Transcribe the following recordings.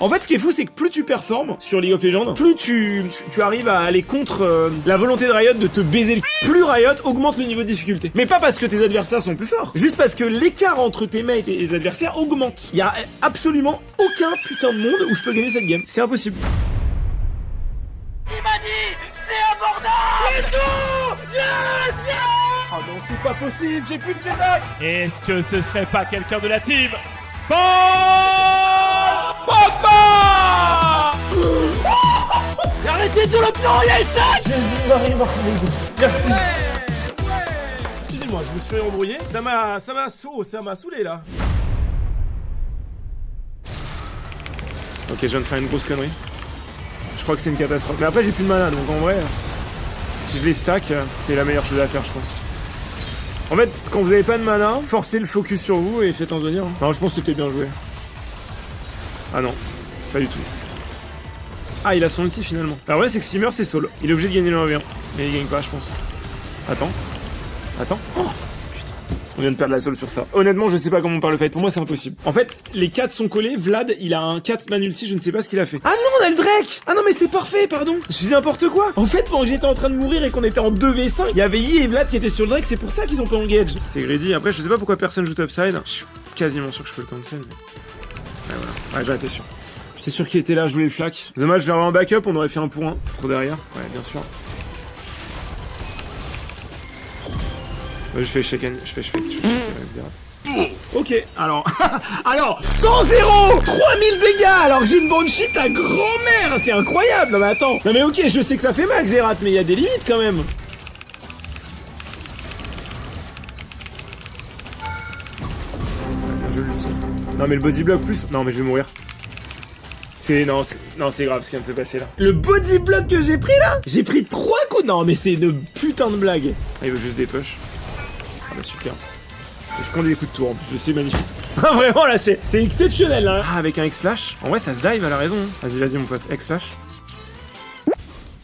En fait, ce qui est fou, c'est que plus tu performes sur League of Legends, plus tu arrives à aller contre la volonté de Riot de te baiser le cul. Plus Riot augmente le niveau de difficulté. Mais pas parce que tes adversaires sont plus forts, juste parce que l'écart entre tes mates et les adversaires augmente. Il y a absolument aucun putain de monde où je peux gagner cette game. C'est impossible. Il m'a dit, c'est abordable. Let's go! Yes! Yes! Oh non, c'est pas possible, j'ai plus de Jedi. Est-ce que ce serait pas quelqu'un de la team? Bon! Papa! Arrêtez sur le plan, il y a le sac. Jésus-Marie, merci. Excusez-moi, je me suis embrouillé. Ça m'a saoulé là. Ok, je viens de faire une grosse connerie. Je crois que c'est une catastrophe. Mais après, j'ai plus de mana, donc en vrai, si je les stack, c'est la meilleure chose à faire, je pense. En fait, quand vous avez pas de mana, forcez le focus sur vous et faites en venir. Non, je pense que c'était bien joué. Ah non, pas du tout. Ah, il a son ulti finalement. Alors ouais, c'est que s'il meurt, c'est solo. Il est obligé de gagner le 1v1. Mais il gagne pas, je pense. Attends. Attends. Oh, putain. On vient de perdre la soul sur ça. Honnêtement, je sais pas comment on parle le fight. Pour moi, c'est impossible. En fait, les 4 sont collés. Vlad, il a un 4 man ulti. Je ne sais pas ce qu'il a fait. Ah non, on a le Drake. Ah non, mais c'est parfait, pardon. J'ai n'importe quoi. En fait, quand j'étais en train de mourir et qu'on était en 2v5, il y avait Yi et Vlad qui étaient sur le Drake. C'est pour ça qu'ils ont pas engage. C'est greedy. Après, je sais pas pourquoi personne joue topside. Je suis quasiment sûr que je peux le cancel. Mais... ouais, voilà. Ouais, j'en étais sûr. C'est sûr qu'il était là, je voulais le flac. Dommage, je vais avoir un backup, on aurait fait un pour un. C'est trop derrière. Ouais, bien sûr. Ouais, je fais shake. Ok, alors... alors 100-0 3000 dégâts alors que j'ai une banshee ta grand-mère. C'est incroyable. Non mais attends. Non mais ok, je sais que ça fait mal, Xerath, mais il y a des limites quand même. Je le sais. Non mais le body block plus... non mais je vais mourir. Non, c'est grave ce qui vient de se passer là. Le body block que j'ai pris là, j'ai pris 3 coups. Non mais c'est une putain de blague. Ah, il veut juste des push. Ah bah super. Je prends des coups de tour en plus, c'est magnifique. Ah vraiment là, c'est exceptionnel là. Ah, avec un X-Flash. En vrai ça se dive, elle a raison. Vas-y mon pote, X-Flash.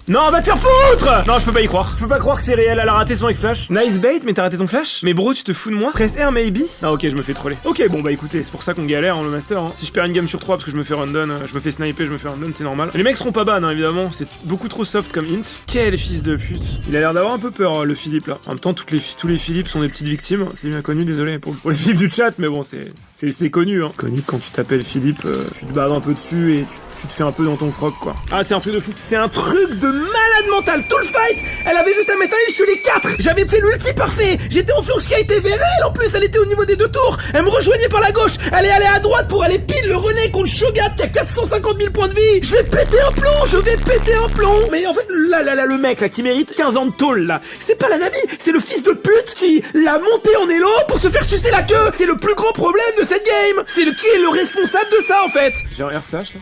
Non, va te faire foutre! Non, je peux pas y croire. Je peux pas croire que c'est réel, elle a raté son X-Flash. Nice bait, mais t'as raté ton flash? Mais bro, tu te fous de moi? Press R, maybe? Ah ok, je me fais troller. Ok, bon bah écoutez, c'est pour ça qu'on galère en le master. Hein. Si je perds une game sur 3 parce que je me fais rundon, je me fais sniper, je me fais rundon, c'est normal. Les mecs seront pas ban, hein, évidemment. C'est beaucoup trop soft comme int. Quel fils de pute. Il a l'air d'avoir un peu peur, le Philippe là. En même temps, tous les Philippe sont des petites victimes. C'est bien connu, désolé pour les Philippe du chat, mais bon, c'est connu. Hein. Connu quand tu t'appelles Philippe, tu te bades un peu dessus et tu te fais un peu dans ton froc quoi. Ah, c'est un truc de fou. C'est un truc de malade mental. Tout le fight, elle avait juste à mettre un heal sur les 4. J'avais fait l'ulti parfait. J'étais en flanche qui a été vers elle. En plus, elle était au niveau des 2 tours. Elle me rejoignait par la gauche. Elle est allée à droite pour aller pile le René contre Shogat qui a 450 000 points de vie. Je vais péter un plomb. Mais en fait, là, le mec là qui mérite 15 ans de tôle là, c'est pas la Nami, c'est le fils de pute qui l'a monté en élo pour se faire sucer la queue. C'est le plus grand problème de cette game. C'est qui est le responsable de ça en fait. J'ai un air flash là.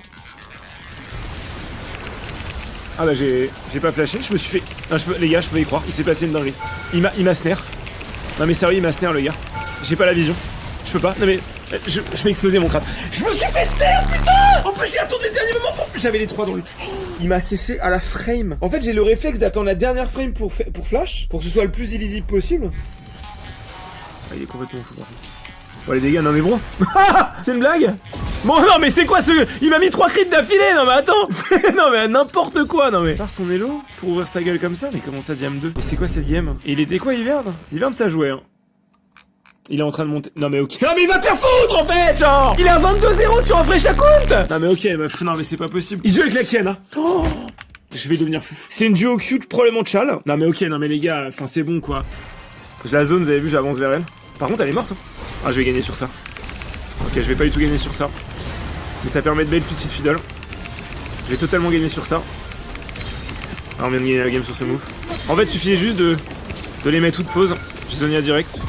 Ah bah j'ai pas flashé, je me suis fait... non, les gars, je peux y croire, il s'est passé une dinguerie. Il m'a snare. Non mais sérieux, il m'a snare le gars. J'ai pas la vision. Je peux pas, non mais... je vais exploser mon crâne. Je me suis fait snare, putain. En plus j'ai attendu le dernier moment pour... j'avais les 3 dans le... il m'a cessé à la frame. En fait j'ai le réflexe d'attendre la dernière frame pour flash, pour que ce soit le plus illisible possible. Ah, il est complètement fou par contre. Oh les dégâts, non mais bon. C'est une blague? Bon non mais c'est quoi ce... il m'a mis 3 crits d'affilée, non mais attends. Non mais n'importe quoi, non mais... faire son elo pour ouvrir sa gueule comme ça, mais comment ça diam 2? Mais c'est quoi cette game? Et il était quoi Iverne? Iverne ça jouait hein. Il est en train de monter... non mais ok. Non mais il va te faire foutre en fait, genre. Il est à 22-0 sur un fresh account. Non mais ok, meuf, non mais c'est pas possible. Il joue avec la Kiana. Oh, je vais devenir fou. C'est une duo cute, probablement Chal. Non mais ok, non mais les gars, enfin c'est bon quoi. La zone, vous avez vu, j'avance vers elle. Par contre elle est morte hein. Ah, je vais gagner sur ça. Ok, je vais pas du tout gagner sur ça. Mais ça permet de bait petite fiddle. Je vais totalement gagner sur ça. Alors, on vient de gagner la game sur ce move. En fait, il suffisait juste de les mettre toutes pause. J'ai Zonia direct.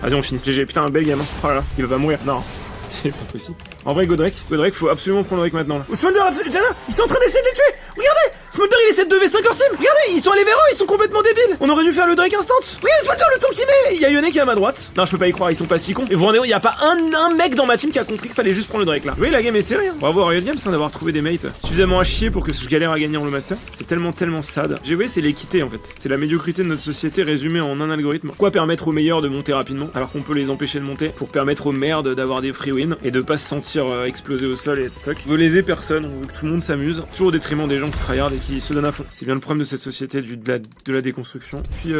Vas-y, on finit. GG, putain, un bel game. Hein. Oh là là, il va pas mourir. Non, c'est pas possible. En vrai, Godrek, faut absolument prendre avec maintenant là. Smolder, Jana, ils sont en train d'essayer de les tuer. Regardez, Smolder il essaie de 2v5 leur team. Regardez, ils sont allés vers eux, ils sont complètement débiles. On aurait dû faire le Drake instant. Regardez Smolder, le temps qu'il met. Il y a Yone qui est à ma droite. Non, je peux pas y croire, ils sont pas si cons. Et vous rendez compte, il y a pas un mec dans ma team qui a compris qu'il fallait juste prendre le Drake là. Vous voyez, la game est sérieuse. Bravo à Riot Games d'avoir trouvé des mates suffisamment à chier pour que je galère à gagner en le master. C'est tellement sad. J'ai vu, c'est l'équité en fait. C'est la médiocrité de notre société résumée en un algorithme. Quoi permettre aux meilleurs de monter rapidement alors qu'on peut les empêcher de monter pour permettre aux merdes d'avoir des free wins et de pas se sentir partir exploser au sol et être stuck. On veut léser personne, on veut que tout le monde s'amuse. Toujours au détriment des gens qui tryhardent et qui se donnent à fond. C'est bien le problème de cette société de la déconstruction. Puis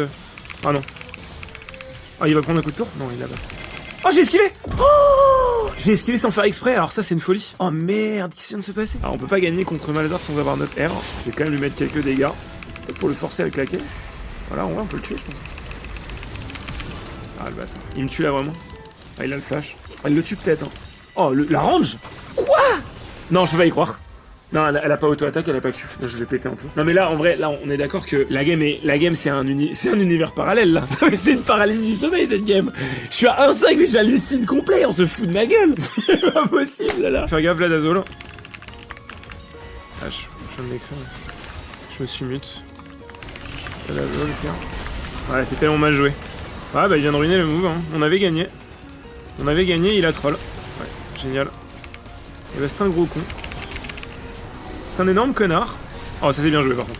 ah non. Ah, il va prendre un coup de tour? Non, il est là-bas. Oh, j'ai esquivé! Oh, j'ai esquivé sans faire exprès, alors ça c'est une folie. Oh merde, qu'est-ce qui vient de se passer? Alors on peut pas gagner contre Malzahar sans avoir notre R. Je vais quand même lui mettre quelques dégâts. Peut-être pour le forcer à le claquer. Voilà, on peut le tuer, je pense. Ah le bâtard. Il me tue là vraiment. Ah, il a le flash. Ah, il le tue peut-être. Hein. Oh, la range? Quoi? Non, je peux pas y croire. Non, elle a pas auto-attaque, elle a pas Q. Là, je vais péter un peu. Non mais là, en vrai, là, on est d'accord que la game, c'est un univers parallèle, là. C'est une paralysie du sommeil, cette game. Je suis à 1,5, mais j'hallucine complet, on se fout de ma gueule. C'est pas possible, là. Faire gaffe, là, Dazol. Ah, je viens de m'écrire. Je me suis mute. Dazol, tiens. Ouais, c'est tellement mal joué. Ah, bah, il vient de ruiner le move, hein. On avait gagné, il a troll. Ouais, génial. Et bah, c'est un gros con. C'est un énorme connard. Oh, ça c'est bien joué par contre.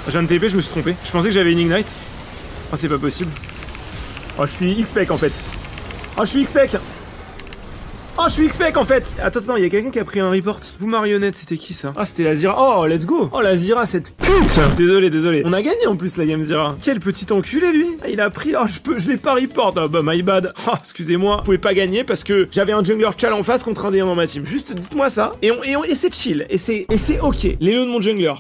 Je viens de TP, je me suis trompé. Je pensais que j'avais une ignite. Oh, c'est pas possible. Oh, je suis X-Spec en fait. Oh, je suis X-Spec. Oh, je suis X-Spec en fait. Attends, il y a quelqu'un qui a pris un report. Vous marionnette, c'était qui ça? Ah, c'était la Zyra. Oh, let's go. Oh, la Zyra, cette pute. Désolé. On a gagné en plus la game Zyra. Quel petit enculé lui. Ah, il a pris. Oh, je l'ai pas report. Oh, bah, my bad. Oh, excusez-moi. Vous pouvez pas gagner parce que j'avais un jungler chal en face contre un D1 dans ma team. Juste dites-moi ça. Et c'est chill. Et c'est ok. Les lots de mon jungler.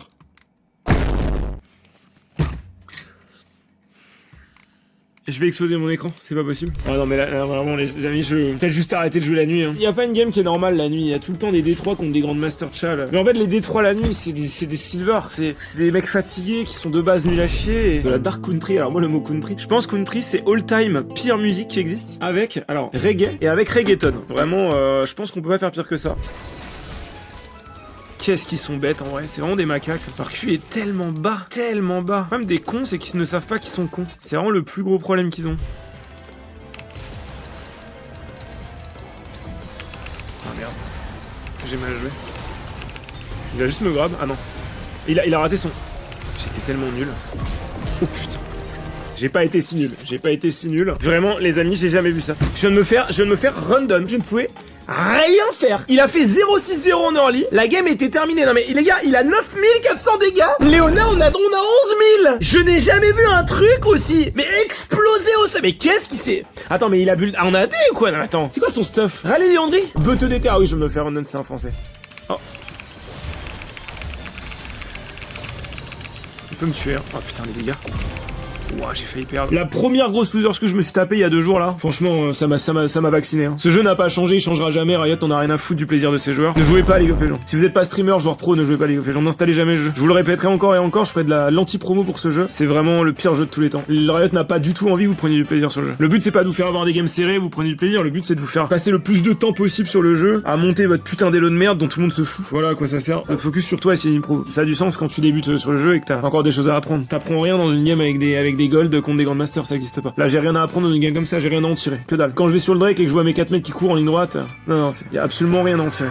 Je vais exploser mon écran, c'est pas possible. Ah non mais là vraiment les amis, je vais peut-être juste arrêter de jouer la nuit. Hein. Y a pas une game qui est normale la nuit, il y a tout le temps des D3 contre des grandes Master Chal. Mais en fait les D3 la nuit c'est des silver, c'est des mecs fatigués qui sont de base nuls à chier. Et de la dark country, alors moi le mot country, je pense country c'est all time pire musique qui existe. Avec, alors reggae et avec reggaeton. Vraiment je pense qu'on peut pas faire pire que ça. Qu'est-ce qu'ils sont bêtes en vrai, c'est vraiment des macaques. Leur QI est tellement bas. Même des cons, c'est qu'ils ne savent pas qu'ils sont cons. C'est vraiment le plus gros problème qu'ils ont. Ah merde. J'ai mal joué. Il va juste me grab. Ah non. Il a raté son... J'étais tellement nul. Oh putain. J'ai pas été si nul. Vraiment, les amis, j'ai jamais vu ça. Je viens de me faire run-down. Je ne pouvais rien faire. Il a fait 0-6-0 en early. La game était terminée. Non mais les gars, il a 9400 dégâts. Léona, on a 11 000. Je n'ai jamais vu un truc aussi. Mais explosé au sol. Mais qu'est-ce qui s'est... Attends, mais il a bu... Ah, on a AD ou quoi? Non, attends. C'est quoi son stuff? Rallye Léandry? Beuteux d'été. Ah oui, je vais me faire run-down, c'est un français. Oh. Il peut me tuer. Hein. Oh putain, les dégâts. Ouah, j'ai failli perdre. La première grosse loser que je me suis tapé il y a 2 jours là. Franchement, ça m'a vacciné. Hein. Ce jeu n'a pas changé, il changera jamais. Riot, on a rien à foutre du plaisir de ces joueurs. Ne jouez pas à League of Legends. Si vous êtes pas streamer, joueur pro, ne jouez pas à League of Legends. N'installez jamais le jeu. Je vous le répéterai encore et encore, je ferai de l'anti-promo pour ce jeu. C'est vraiment le pire jeu de tous les temps. Riot n'a pas du tout envie que vous preniez du plaisir sur le jeu. Le but c'est pas de vous faire avoir des games serrés, vous prenez du plaisir. Le but c'est de vous faire passer le plus de temps possible sur le jeu, à monter votre putain d'élo de merde dont tout le monde se fout. Voilà à quoi ça sert. Votre focus sur toi et c'est une pro. Ça a du sens quand tu débutes sur le jeu et que t'as encore des choses à apprendre. T'apprends rien dans une game avec des golds contre des grandes master, ça existe pas. Là, j'ai rien à apprendre dans une game comme ça, j'ai rien à en tirer. Que dalle. Quand je vais sur le Drake et que je vois mes 4 mecs qui courent en ligne droite, non, y a absolument rien à en tirer.